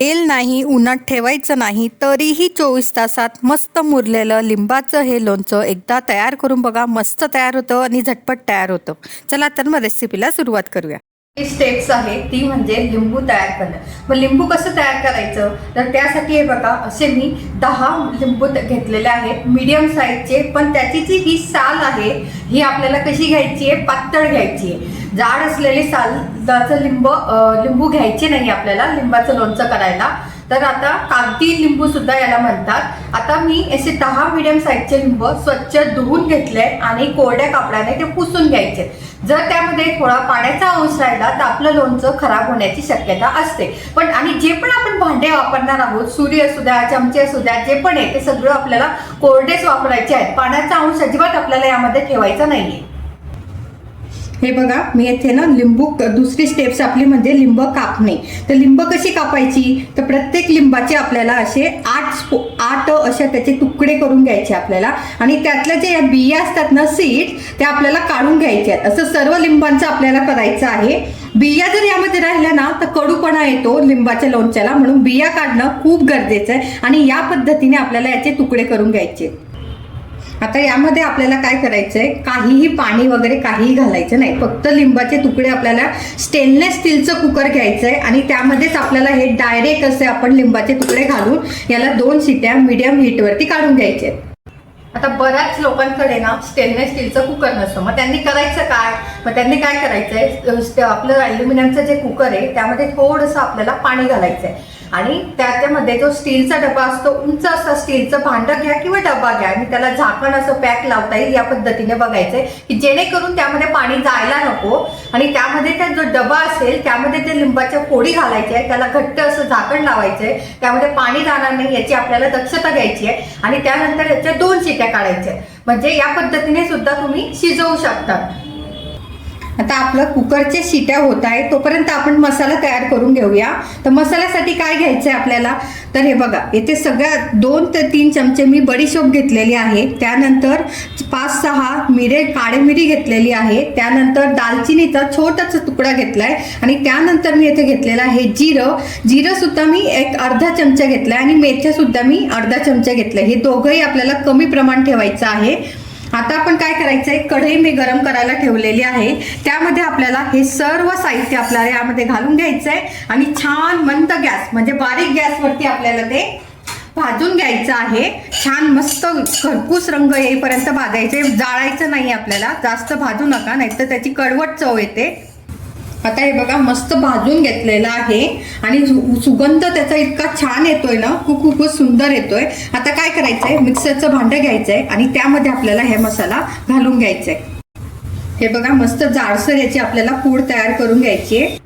तेल नाही, उन्हात ठेवायचं नाही, तरीही 24 तासात मस्त मुरलेलं लिंबाचं हे लोणचं एकदा तयार करून बघा. मस्त तयार होतं आणि झटपट तयार होतं. चला तर मग रेसिपीला सुरुवात करूया. स्टेप्स आहे ती म्हणजे लिंबू तयार करणं. मग लिंबू कसं तयार करायचं तर त्यासाठी हे बघा असे मी 10 लिंबू घेतलेले आहेत मीडियम साईजचे. पण त्याची जी ही साल आहे ही आपल्याला कशी घ्यायची आहे, पातळ घ्यायची आहे. जाड असलेली सालाचं लिंबू घ्यायचे नाही आपल्याला लिंबाचं लोणचं करायला. तर आता कागदी लिंबू सुद्धा याला म्हणतात. आता मी असे 10 मीडियम साईजचे लिंबू स्वच्छ धुवून घेतले आणि कोरड्या कापडाने ते पुसून घ्यायचे. जर त्यामध्ये थोडा पाण्याचा अंश राहिला तर आपलं लोणचं खराब होण्याची शक्यता असते. पण आणि जे पण आपण भांडे वापरणार आहोत, सुरी असू द्या, चमचे असू द्या, जे पण आहे ते सगळं आपल्याला कोरडेच वापरायचे आहेत. पाण्याचा अंश अजिबात आपल्याला यामध्ये ठेवायचा नाहीये. हे बघा मी येथे ना लिंबू, दुसरी स्टेप्स आपली म्हणजे लिंब कापणे. तर लिंब कशी कापायची तर प्रत्येक लिंबाचे आपल्याला असे 8 अशा त्याचे तुकडे करून घ्यायचे आपल्याला. आणि त्यातल्या जे बिया असतात ना, सीड्स, त्या आपल्याला काढून घ्यायचे आहेत. असं सर्व लिंबांचं आपल्याला करायचं आहे. बिया जर यामध्ये राहिल्या ना तर कडूपणा येतो लिंबाच्या लोणच्याला, म्हणून बिया काढणं खूप गरजेचं आहे. आणि या पद्धतीने आपल्याला याचे तुकडे करून घ्यायचे. आता यामध्ये आपल्याला काय करायचंय, काहीही पाणी वगैरे काहीही घालायचं नाही. फक्त लिंबाचे तुकडे आपल्याला स्टेनलेस स्टीलचं कुकर घ्यायचंय आणि त्यामध्येच आपल्याला हे डायरेक्ट असे आपण लिंबाचे तुकडे घालून याला 2 शिट्या मीडियम हीटवरती काढून घ्यायचे. आता बऱ्याच लोकांकडे ना स्टेनलेस स्टीलचं कुकर नसतं. मग त्यांनी करायचं काय, मग त्यांनी काय करायचंय, आपलं ॲल्युमिनियमचं जे कुकर आहे त्यामध्ये थोडंसं आपल्याला पाणी घालायचंय आणि त्याच्यामध्ये जो स्टीलचा डबा असतो, उंच असं स्टीलचं भांडं घ्या किंवा डबा घ्या आणि त्याला झाकण असं पॅक लावता येईल या पद्धतीने बघायचंय की जेणेकरून त्यामध्ये पाणी जायला नको. आणि त्यामध्ये त्या जो डबा असेल त्यामध्ये ते लिंबाच्या फोडी घालायच्या आहे, त्याला घट्ट असं झाकण लावायचंय, त्यामध्ये पाणी जाणार नाही याची आपल्याला दक्षता घ्यायची आहे. आणि त्यानंतर याच्या 2 शिट्या काढायच्या. म्हणजे या पद्धतीने सुद्धा तुम्ही शिजवू शकता. आता आपलं कुकरच्या शिट्या होत आहे तोपर्यंत आपण मसाला तयार करून घेऊया. तर मसाल्यासाठी काय घ्यायचं आहे आपल्याला तर हे बघा इथे सगळ्या 2 ते 3 चमचे मी बडीशोप घेतलेली आहे. त्यानंतर 5-6 काळे मिरी घेतलेली आहे. त्यानंतर दालचिनीचा छोटासा तुकडा घेतलाय आणि त्यानंतर मी इथे घेतलेला आहे जिरं सुद्धा मी एक अर्धा चमचा घेतलाय आणि मेथ्या सुद्धा मी अर्धा चमचा घेतलाय. हे दोघंही आपल्याला कमी प्रमाण ठेवायचं आहे. आता आपण काय करायचंय, कढई मी गरम करायला ठेवलेली आहे. त्यामध्ये आपल्याला हे सर्व साहित्य आपल्याला यामध्ये घालून घ्यायचंय आणि छान मंद गॅस म्हणजे बारीक गॅसवरती आपल्याला ते भाजून घ्यायचं आहे. छान मस्त खरपूस रंग येईपर्यंत भाजायचे, जाळायचं नाही आपल्याला, जास्त भाजू नका नाहीतर त्याची कडवट चव येते. आता हे बघा मस्त भाजून घेतलेलं आहे आणि सुगंध त्याचा इतका छान येतोय ना, खूपच सुंदर येतोय. आता काय करायचंय, मिक्सरचं भांडं घ्यायचंय आणि त्यामध्ये आपल्याला हे मसाला घालून घ्यायचाय. हे बघा मस्त जाडसर याची आपल्याला पूड तयार करून घ्यायची आहे.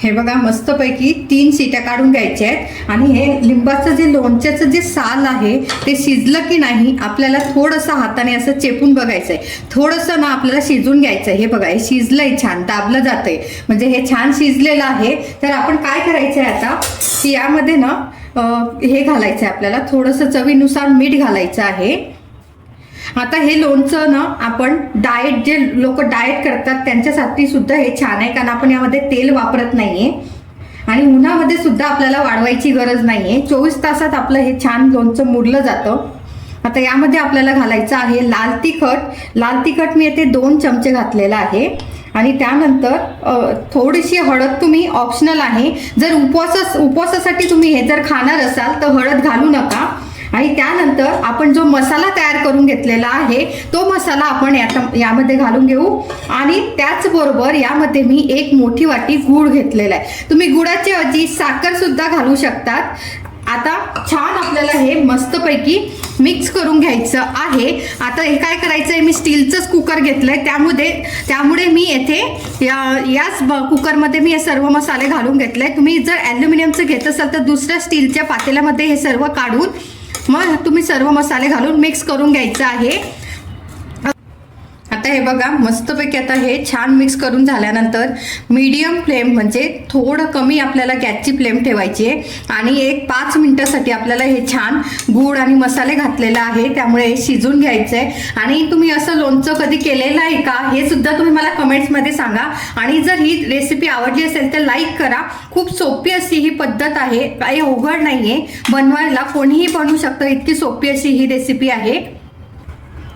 हे बघा मस्तपैकी 3 शिट्या काढून घ्यायच्या आहेत. आणि हे लिंबाचं जे लोणच्याचं जे साल आहे ते शिजलं की नाही आपल्याला थोडंसं हाताने असं चेपून बघायचंय. थोडंसं ना आपल्याला शिजून घ्यायचंय. हे बघा हे शिजलंय, छान दाबलं जातंय, म्हणजे हे छान शिजलेलं आहे. तर आपण काय करायचंय आता की यामध्ये ना हे घालायचंय आपल्याला, थोडंसं चवीनुसार मीठ घालायचं आहे. आता हे लोणचं ना आपण जे लोक डाएट करतात त्यांच्यासाठी सुद्धा हे छान आहे, कारण आपण यामध्ये तेल वापरत नाहीये आणि उन्हामध्ये सुद्धा आपल्याला वाढवायची गरज नाहीये. 24 तासात आपलं हे छान लोणचं मुरलं जातं. आता यामध्ये आपल्याला घालायचं आहे लाल तिखट मी येथे 2 चमचे घातलेला आहे. आणि त्यानंतर थोडीशी हळद, तुम्ही ऑप्शनल आहे, जर उपवासासाठी तुम्ही हे जर खाणार असाल तर हळद घालू नका. आणि त्यानंतर आपण जो मसाला तयार करून घेतलेला आहे तो मसाला आपण यामध्ये घालून घेऊ. आणि त्याचबरोबर यामध्ये मी 1 मोठी वाटी गूळ घेतलेला आहे. तुम्ही गुळाच्या ऐवजी साखर सुद्धा घालू शकतात. आता छान आपल्याला हे मस्तपैकी मिक्स करून घ्यायचं आहे. आता हे काय करायचं आहे, मी स्टीलचंच कुकर घेतलंय त्यामुळे मी येथे याच कुकरमध्ये मी हे सर्व मसाले घालून घेतले. तुम्ही जर ॲल्युमिनियमचं घेत असाल तर दुसऱ्या स्टीलच्या पातेल्यामध्ये हे सर्व काढून मग तुम्ही सर्व मसाले घालून मिक्स करून घ्यायचं आहे. आता हे बघा मस्तपैकी आता हे छान मिक्स करून झाल्यानंतर मीडियम फ्लेम म्हणजे थोडं कमी आपल्याला गॅसची फ्लेम ठेवायची आहे आणि एक 5 मिनिटासाठी आपल्याला हे छान गूळ आणि मसाले घातलेला आहे त्यामुळे हे शिजून घ्यायचं आहे। आणि तुम्ही असं लोणचं कधी केलेलं आहे का हे सुद्धा तुम्ही मला कमेंट्समध्ये सांगा। आणि जर ही रेसिपी आवडली असेल तर लाईक करा। खूप सोपी अशी ही पद्धत आहे, काही अवघड नाहीये बनवायला, कोणीही बनवू शकतं, इतकी सोपी अशी ही रेसिपी आहे।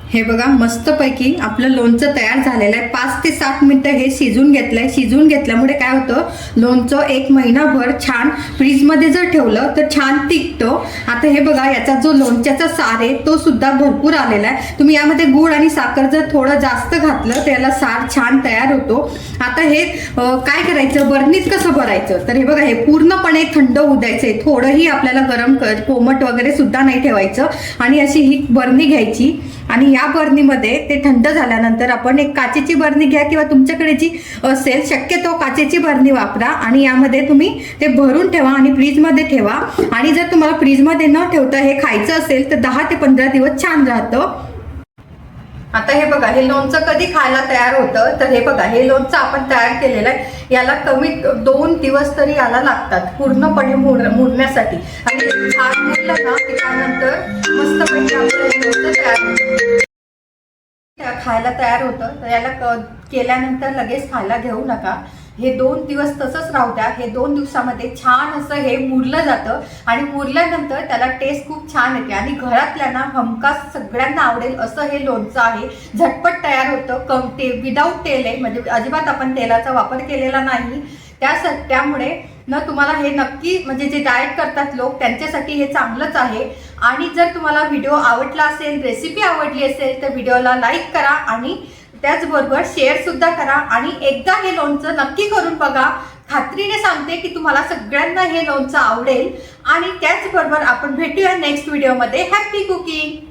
हे बघा मस्तपैकी आपलं लोणचं तयार झालेलं आहे। 5 ते 7 मिनिटं हे शिजून घेतलंय। शिजून घेतल्यामुळे काय होतं, लोणचं 1 महिनाभर छान फ्रीजमध्ये जर ठेवलं तर छान टिकतं। आता हे बघा याचा जो लोणच्याचा सार आहे तो सुद्धा भरपूर आलेला आहे। तुम्ही यामध्ये गूळ आणि साखर जर थोडं जास्त घातलं तर याला सार छान तयार होतो। आता हे काय करायचं, बरणीत कसं भरायचं, तर हे बघा हे पूर्णपणे थंड होऊ द्यायचंय, थोडंही आपल्याला गरम कोमट वगैरे सुद्धा नाही ठेवायचं। आणि अशी ही बरणी घ्यायची आणि या बरणीमध्ये ते थंड झाल्यानंतर आपण एक काचेची बरणी घ्या किंवा तुमच्याकडे जी असेल शक्यतो काचेची बरणी वापरा आणि यामध्ये तुम्ही ते भरून ठेवा आणि फ्रीजमध्ये ठेवा। आणि जर तुम्हाला फ्रीजमध्ये न ठेवता हे खायचं असेल तर 10 ते 15 दिवस छान राहतं। आता हे बघा हे लोणचं कधी खायला तयार होतं, तर हे बघा हे लोणचं आपण तयार केलेलं आहे, याला कमीत 2 दिवस तरी याला लागतात पूर्णपणे मुरण्यासाठी। आणि छान मुरलं ना त्यानंतर मस्तपैकी आपलं हे लोणचं तयार होतं, खायला तयार होतं। तर याला केल्यानंतर लगेच खायला घेऊ नका, हे 2 दिवस तसंच राहू द्या। हे 2 दिवसामध्ये छान असं हे मुरलं जातं आणि मुरल्यानंतर त्याला टेस्ट खूप छान येते आणि घरातल्यांना हमखास सगळ्यांना आवडेल असं हे लोणचं आहे। झटपट तयार होतं, विदाऊट तेल आहे, म्हणजे अजिबात आपण तेलाचा वापर केलेला नाही। त्यामुळे तुम्हाला हे नक्की, म्हणजे जे डाएट करतात लोक त्यांच्यासाठी हे चांगलंच आहे। आणि जर तुम्हाला व्हिडिओ आवडला असेल, रेसिपी आवडली असेल तर व्हिडिओला लाईक करा आणि त्याचबरोबर शेअर सुद्धा करा। आणि एकदा हे लोणचं नक्की करून बघा, खात्रीने सांगते की तुम्हाला सगळ्यांना हे लोणचं आवडेल। आणि त्याचबरोबर आपण भेटूया नेक्स्ट व्हिडिओमध्ये। Happy cooking.